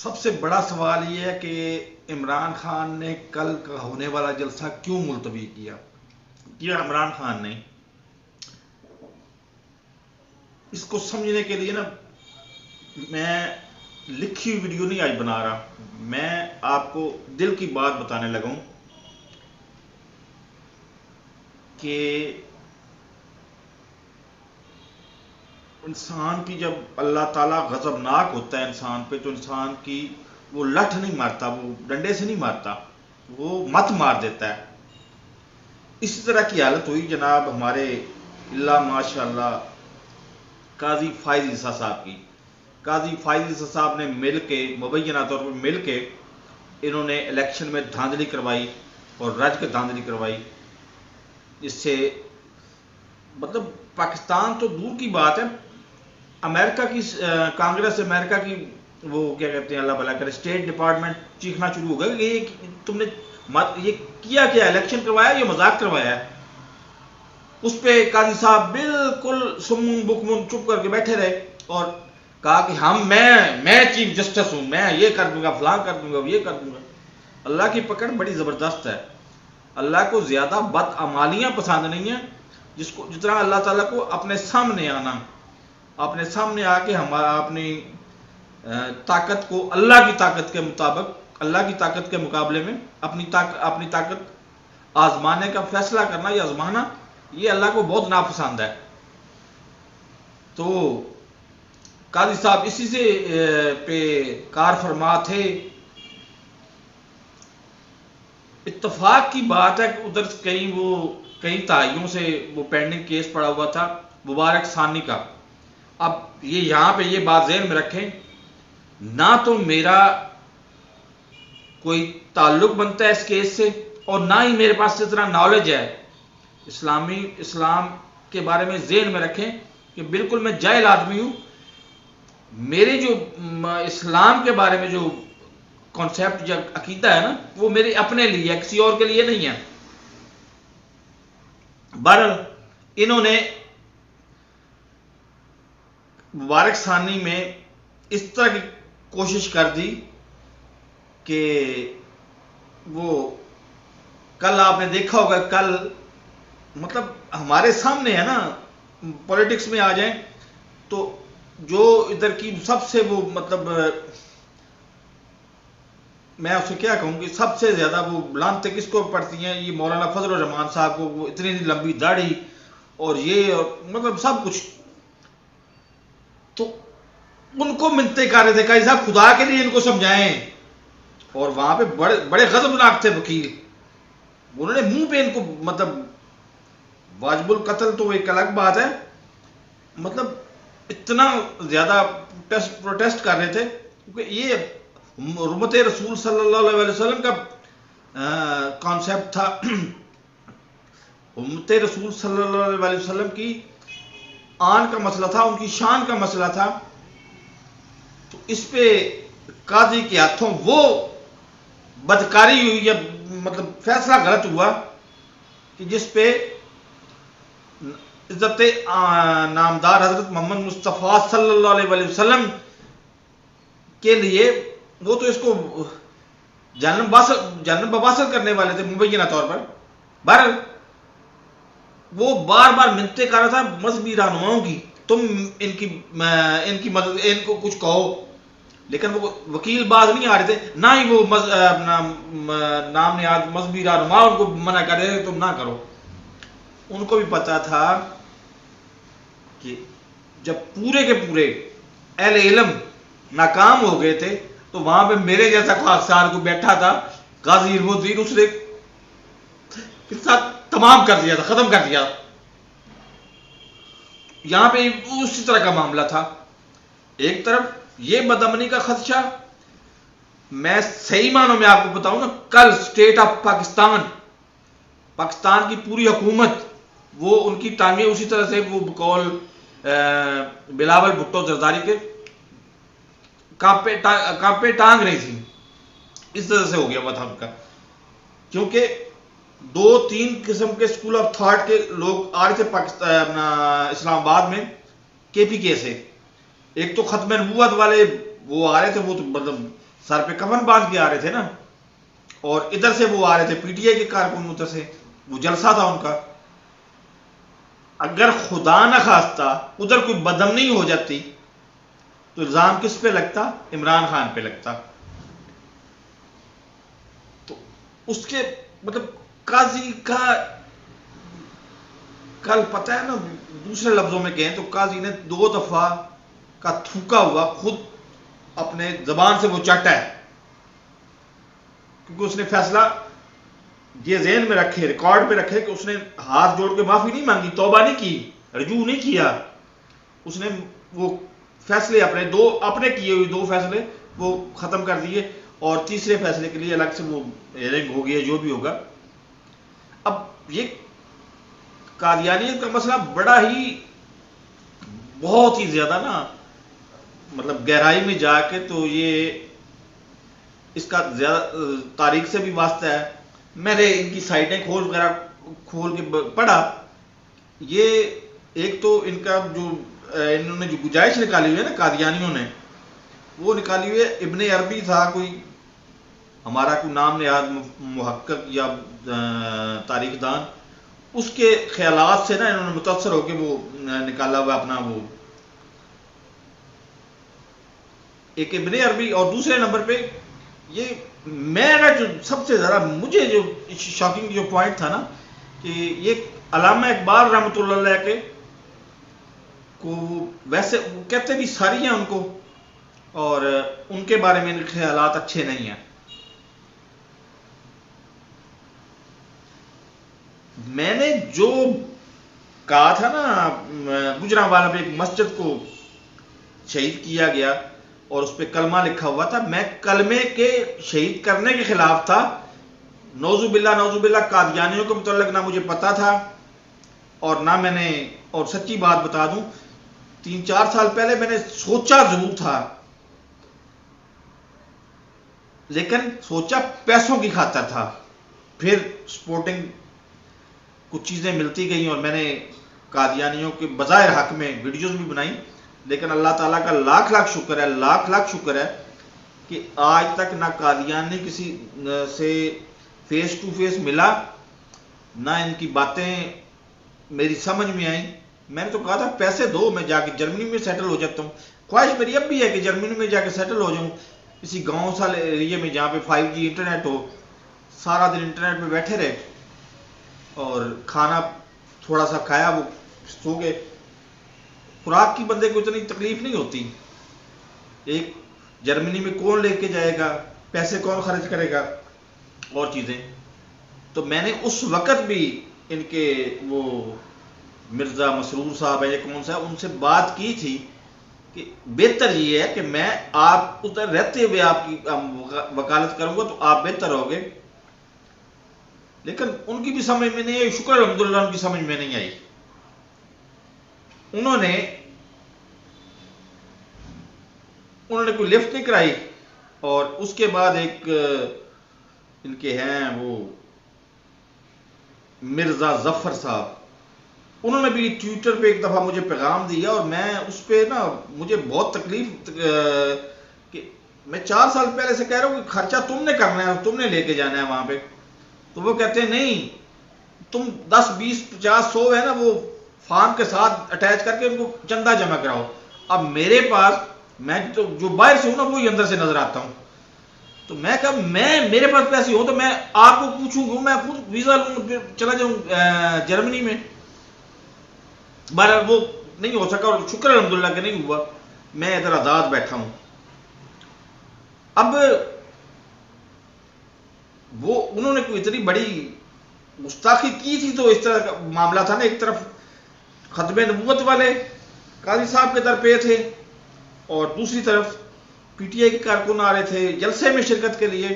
سب سے بڑا سوال یہ ہے کہ عمران خان نے کل کا ہونے والا جلسہ کیوں ملتوی کیا؟ عمران خان نے اس کو سمجھنے کے لیے نا میں لکھی ہوئی ویڈیو نہیں آج بنا رہا، میں آپ کو دل کی بات بتانے لگا ہوں کہ انسان کی جب اللہ تعالیٰ غضبناک ہوتا ہے انسان پہ، تو انسان کی وہ لٹھ نہیں مارتا، وہ ڈنڈے سے نہیں مارتا، وہ مت مار دیتا ہے۔ اسی طرح کی حالت ہوئی جناب ہمارے اللہ ماشاء اللہ قاضی فائز عیسیٰ صاحب کی۔ قاضی فائز عیسیٰ صاحب نے مل کے، مبینہ طور پر مل کے، انہوں نے الیکشن میں دھاندلی کروائی اور رج کے دھاندلی کروائی، جس سے مطلب پاکستان تو دور کی بات ہے، امریکہ کی کانگریس امریکہ کی وہ کیا کہتے ہیں اللہ بھلا کرے اسٹیٹ ڈپارٹمنٹ چیخنا شروع ہو گیا کہ یہ تم نے یہ کیا الیکشن کروایا، یہ مذاق کروایا ہے۔ اس پہ قاضی صاحب بالکل سمون بکمون چپ کر کے بیٹھے رہے اور کہا کہ میں چیف جسٹس ہوں، میں یہ کر دوں گا، فلاں کر دوں گا، یہ کر دوں گا۔ اللہ کی پکڑ بڑی زبردست ہے۔ اللہ کو زیادہ بدعمالیاں پسند نہیں ہیں، جس طرح اللہ تعالیٰ کو اپنے سامنے آنا، اپنے سامنے آ کے ہمارا اپنی طاقت کو اللہ کی طاقت کے مطابق، اللہ کی طاقت کے مقابلے میں اپنی طاقت آزمانے کا فیصلہ کرنا یا آزمانا، یہ اللہ کو بہت ناپسند ہے۔ تو قاضی صاحب اسی سے پہ کار فرما تھے۔ اتفاق کی بات ہے کہ ادھر کئی تہائیوں سے وہ پینڈنگ کیس پڑا ہوا تھا مبارک ثانی کا۔ اب یہ یہاں پہ یہ بات ذہن میں رکھیں، نہ تو میرا کوئی تعلق بنتا ہے اس کیس سے، اور نہ ہی میرے پاس اتنا نالج ہے اسلام کے بارے میں۔ ذہن میں رکھیں کہ بالکل میں جاہل آدمی ہوں، میرے جو اسلام کے بارے میں جو کانسیپٹ یا عقیدہ ہے نا، وہ میرے اپنے لیے ہے، کسی اور کے لیے نہیں ہے۔ بہرحال انہوں نے مبارک ثانی میں اس طرح کی کوشش کر دی کہ وہ کل آپ نے دیکھا ہوگا، کل مطلب ہمارے سامنے ہے نا، پولیٹکس میں آ جائیں تو جو ادھر کی سب سے وہ مطلب میں اسے کیا کہوں کہ سب سے زیادہ وہ لانتیں کس کو پڑتی ہیں، یہ مولانا فضل الرحمان صاحب کو، وہ اتنی لمبی داڑھی اور یہ مطلب سب کچھ، تو ان کو منتیں کر رہے تھے قاضی صاحب خدا کے لیے ان کو سمجھائیں، اور وہاں پہ بڑے غضبناک تھے وکیل، انہوں نے منہ پہ ان کو مطلب واجب القتل تو ایک الگ بات ہے، مطلب اتنا زیادہ پروٹیسٹ کر رہے تھے کیونکہ یہ حرمت رسول صلی اللہ علیہ وسلم کا کانسیپٹ تھا، حرمت رسول صلی اللہ علیہ وسلم کی آن کا مسئلہ تھا، ان کی شان کا مسئلہ تھا۔ تو اس پہ قاضی کے ہاتھوں وہ بدکاری ہوئی یا مطلب فیصلہ غلط ہوا کہ جس پہ عزت نامدار حضرت محمد مصطفیٰ صلی اللہ علیہ وسلم کے لیے، وہ تو اس کو جہنم بباسل کرنے والے تھے مبینہ طور پر، بہرحال وہ بار بار منتیں کر رہا تھا مذہبی رہنماؤں کی، تم ان کی مدد، ان کو کچھ کہو، لیکن وہ وکیل باز نہیں آ رہے تھے، نہ ہی وہ نام نہاد مذہبی رہنما ان کو منع کر رہے تھے تم نہ کرو۔ ان کو بھی پتا تھا کہ جب پورے کے پورے اہل علم ناکام ہو گئے تھے تو وہاں پہ میرے جیسا خاکسار کو بیٹھا تھا قاضی المدین، اس نے تمام کر دیا تھا، ختم کر دیا۔ یہاں پہ اسی طرح کا معاملہ تھا، ایک طرف یہ بدامنی کا خدشہ، میں صحیح معنوں میں آپ کو بتاؤں نا، کل اسٹیٹ آف پاکستان کی پوری حکومت، وہ ان کی ٹانگیں اسی طرح سے وہ بقول بلاول بھٹو زرداری کے کانپے ٹانگ رہی تھی، اس طرح سے ہو گیا ہوا تھا ان کا، کیونکہ 2-3 قسم کے اسکول آف تھاٹ کے لوگ آ رہے تھے پاکستان اسلام آباد میں کے پی کے سے۔ ایک تو ختم نبوت والے وہ آ رہے تھے، وہ تو مطلب سر پہ کفن باندھ کے آ رہے تھے نا، اور ادھر سے وہ آ رہے تھے پی ٹی آئی کے کارکن، ادھر سے وہ جلسہ تھا ان کا. اگر خدا نہ خواستہ ادھر کوئی بدامنی ہو جاتی تو الزام کس پہ لگتا؟ عمران خان پہ لگتا. تو اس کے مطلب قاضی کا کل پتہ ہے نا، دوسرے لفظوں میں کہیں تو قاضی نے 2 دفعہ کا تھوکا ہوا خود اپنے زبان سے وہ چاٹا ہے، کیونکہ اس نے فیصلہ یہ ذہن میں رکھے، ریکارڈ پہ رکھے کہ اس نے ہاتھ جوڑ کے معافی نہیں مانگی، توبہ نہیں کی، رجوع نہیں کیا. اس نے وہ فیصلے اپنے کیے ہوئے 2 فیصلے وہ ختم کر دیے، اور تیسرے فیصلے کے لیے الگ سے وہ ہیئرنگ ہو گیا جو بھی ہوگا. اب یہ قادیانیت کا مسئلہ بڑا ہی بہت ہی زیادہ نا مطلب گہرائی میں جا کے تو یہ اس کا زیادہ تاریخ سے بھی واسطہ ہے. میں نے ان کی سائٹیں کھول کے پڑھا. یہ ایک تو ان کا جو انہوں نے جو گنجائش نکالی ہوئی ہے نا قادیانیوں نے، وہ نکالی ہوئی ہے. ابن عربی تھا کوئی ہمارا کوئی نام نہاد محقق یا تاریخ دان، اس کے خیالات سے نا انہوں نے متاثر ہو کے وہ نکالا ہوا اپنا وہ ایک ابن عربی. اور دوسرے نمبر پہ یہ میرا جو سب سے زیادہ مجھے جو شاکنگ جو پوائنٹ تھا نا کہ یہ علامہ اقبال رحمۃ اللہ علیہ کے کو ویسے وہ کہتے بھی ساری ہیں ان کو، اور ان کے بارے میں ان کے خیالات اچھے نہیں ہیں. میں نے جو کہا تھا نا گجرانوالہ میں ایک مسجد کو شہید کیا گیا اور اس پہ کلمہ لکھا ہوا تھا، میں کلمے کے شہید کرنے کے خلاف تھا. نعوذ باللہ قادیانیوں کے متعلق نہ مجھے پتا تھا، اور نہ میں نے، اور سچی بات بتا دوں 3-4 سال پہلے میں نے سوچا ضرور تھا، لیکن سوچا پیسوں کی خاطر تھا. پھر سپورٹنگ کچھ چیزیں ملتی گئیں اور میں نے قادیانیوں کے بظاہر حق میں ویڈیوز بھی بنائی. لیکن اللہ تعالیٰ کا لاکھ لاکھ شکر ہے کہ آج تک نہ قادیانی کسی سے فیس ٹو فیس ملا، نہ ان کی باتیں میری سمجھ میں آئیں. میں نے تو کہا تھا پیسے دو میں جا کے جرمنی میں سیٹل ہو جاتا ہوں. خواہش میری اب بھی ہے کہ جرمنی میں جا کے سیٹل ہو جاؤں، کسی گاؤں سال ایریے میں جہاں پہ 5G انٹرنیٹ ہو، سارا دن انٹرنیٹ پہ بیٹھے رہے اور کھانا تھوڑا سا کھایا وہ سو گئے. خوراک کی بندے کو اتنی تکلیف نہیں ہوتی. ایک جرمنی میں کون لے کے جائے گا، پیسے کون خرچ کرے گا اور چیزیں. تو میں نے اس وقت بھی ان کے وہ مرزا مسرور صاحب ہے یا کون سا ان سے بات کی تھی کہ بہتر یہ ہے کہ میں آپ ادھر رہتے ہوئے آپ کی وکالت کروں گا تو آپ بہتر ہوگے. لیکن ان کی بھی سمجھ میں نہیں آئی، شکر الحمدللہ ان کی سمجھ میں نہیں آئی. انہوں نے کوئی لفٹ نہیں کرائی. اور اس کے بعد ایک ان کے ہیں وہ مرزا ظفر صاحب، انہوں نے بھی ٹویٹر پہ ایک دفعہ مجھے پیغام دیا اور میں اس پہ نا مجھے بہت تکلیف کہ میں 4 سال پہلے سے کہہ رہا ہوں کہ خرچہ تم نے کرنا ہے، تم نے لے کے جانا ہے وہاں پہ. تو وہ کہتے ہیں نہیں تم 10 20 50 100 ہے نا وہ فارم کے ساتھ اٹیچ کر کے ان کو چندہ جمع کراؤ. اب میرے پاس میں تو جو باہر سے ہوں نا وہی اندر سے نظر آتا ہوں. تو میں کہا میرے پاس پیسے ہو تو میں آپ کو پوچھوں گا، میں خود ویزا لوں چلا جاؤں جرمنی میں. بہرحال وہ نہیں ہو سکا اور شکر الحمدللہ کہ نہیں ہوا. میں ادھر آزاد بیٹھا ہوں. اب وہ انہوں نے کوئی اتنی بڑی گستاخی کی تھی تو اس طرح کا معاملہ تھا نا. ایک طرف ختم نبوت والے قاضی صاحب کے در پہ تھے اور دوسری طرف پی ٹی آئی کے کارکن آ رہے تھے جلسے میں شرکت کے لیے.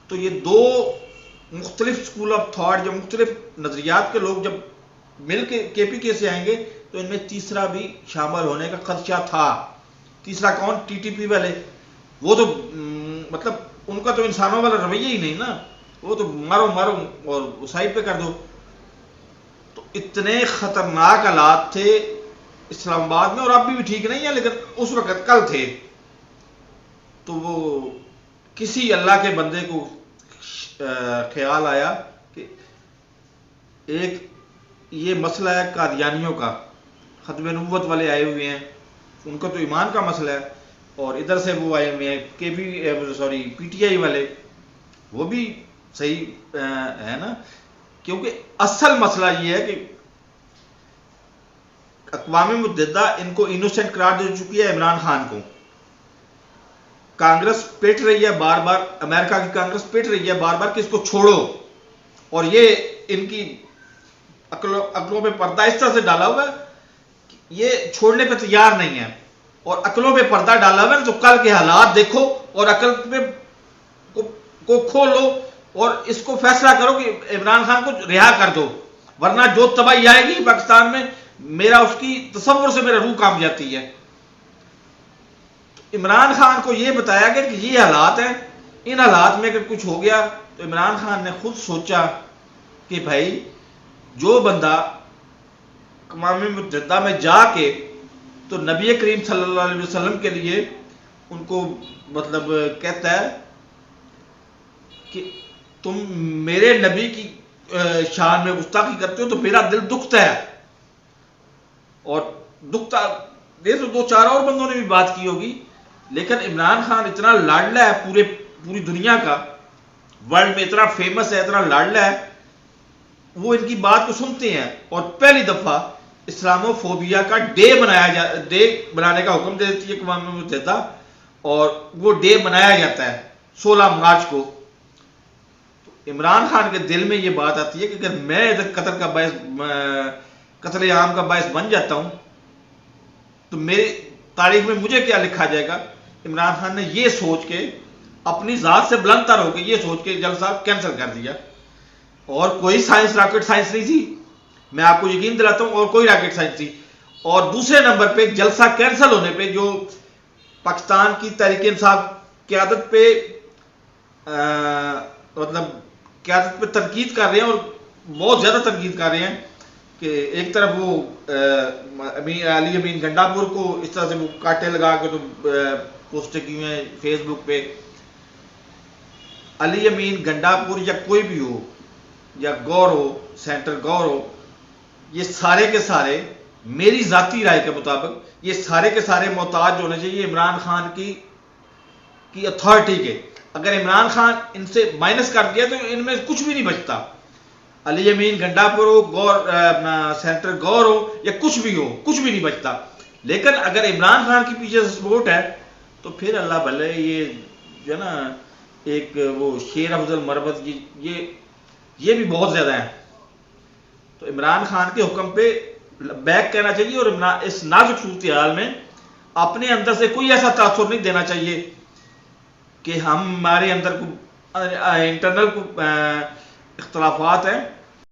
تو یہ 2 مختلف سکول آف تھاٹ یا مختلف نظریات کے لوگ جب مل کے پی کے سے آئیں گے تو ان میں تیسرا بھی شامل ہونے کا خدشہ تھا. تیسرا کون؟ ٹی ٹی پی والے. وہ تو مطلب ان کا تو انسانوں والا رویہ ہی نہیں نا، وہ تو مارو اور سائڈ پہ کر دو. تو اتنے خطرناک حالات تھے اسلام آباد میں، اور اب بھی ٹھیک نہیں ہے لیکن اس وقت کل تھے. تو وہ کسی اللہ کے بندے کو خیال آیا کہ ایک یہ مسئلہ ہے قادیانیوں کا، ختم نبوت والے آئے ہوئے ہیں، ان کا تو ایمان کا مسئلہ ہے، اور ادھر سے وہ آئے ہوئے ہیں پی ٹی آئی والے، وہ بھی صحیح ہے نا، کیونکہ اصل مسئلہ یہ ہے کہ اقوام متحدہ ان کو انوسنٹ قرار دے چکی ہے، عمران خان کو کانگریس پیٹ رہی ہے بار بار، امریکہ کی کانگریس پیٹ رہی ہے بار بار کہ اس کو چھوڑو، اور یہ ان کی عقلوں پہ پردہ اس طرح سے ڈالا ہوا ہے کہ یہ چھوڑنے پہ تیار نہیں ہے، اور عقلوں پہ پردہ ڈالا ہوا ہے تو کل کے حالات دیکھو اور عقل پہ کو کھولو اور اس کو فیصلہ کرو کہ عمران خان کو رہا کر دو، ورنہ جو تباہی آئے گی پاکستان میں میرا اس کی تصور سے میرا روح کام جاتی ہے۔ عمران خان کو یہ بتایا گیا کہ یہ حالات ہیں، ان حالات میں اگر کچھ ہو گیا تو عمران خان نے خود سوچا کہ بھائی جو بندہ اقوام متحدہ میں جا کے تو نبی کریم صلی اللہ علیہ وسلم کے لیے ان کو مطلب کہتا ہے کہ تم میرے نبی کی شان میں گستاخی کرتے ہو تو میرا دل دکھتا ہے، اور دکھتا یہ تو دو چار اور بندوں نے بھی بات کی ہوگی، لیکن عمران خان اتنا لاڈلا ہے پوری دنیا کا، ورلڈ میں اتنا فیمس ہے، اتنا لاڈلا ہے، وہ ان کی بات کو سنتے ہیں، اور پہلی دفعہ اسلامو فوبیا کا ڈے بنانے کا حکم دے دیتی ہے اقوام متحدہ، اور وہ ڈے منایا جاتا ہے 16 مارچ کو۔ عمران خان کے دل میں یہ بات آتی ہے کہ اگر میں ادھر قتل عام کا باعث بن جاتا ہوں تو میری تاریخ میں مجھے کیا لکھا جائے گا۔ عمران خان نے یہ سوچ کے اپنی ذات سے بلند تر ہو کے یہ سوچ کے جلسہ کینسل کر دیا، اور کوئی راکٹ سائنس نہیں تھی، میں آپ کو یقین دلاتا ہوں، اور کوئی راکٹ سائنس تھی۔ اور دوسرے نمبر پہ جلسہ کینسل ہونے پہ جو پاکستان کی تحریک انصاف قیادت پہ قیادت پہ تنقید کر رہے ہیں، اور بہت زیادہ تنقید کر رہے ہیں کہ ایک طرف وہ علی امین گنڈا پور کو اس طرح سے وہ کاٹے لگا کے تو پوسٹیں کی ہوئے ہیں فیس بک پہ۔ علی امین گنڈا پور یا کوئی بھی ہو، یا گور ہو، سینٹر گور ہو، یہ سارے کے سارے میری ذاتی رائے کے مطابق یہ سارے کے سارے محتاج ہونے چاہیے عمران خان کی اتھارٹی کے۔ اگر عمران خان ان سے مائنس کر دیا تو ان میں کچھ بھی نہیں بچتا، علی امین گنڈا پور ہو، سینٹر گور ہو، یا کچھ بھی ہو، کچھ بھی نہیں بچتا۔ لیکن اگر عمران خان کی پیچھے سے سپورٹ ہے تو پھر اللہ بھلے، یہ جو ہے نا ایک وہ شیر افضل مربت، یہ بھی بہت زیادہ ہیں۔ تو عمران خان کے حکم پہ بیک کہنا چاہیے، اور اس نازک صورتحال میں اپنے اندر سے کوئی ایسا تاثر نہیں دینا چاہیے کہ ہمارے اندر انٹرنل اختلافات ہیں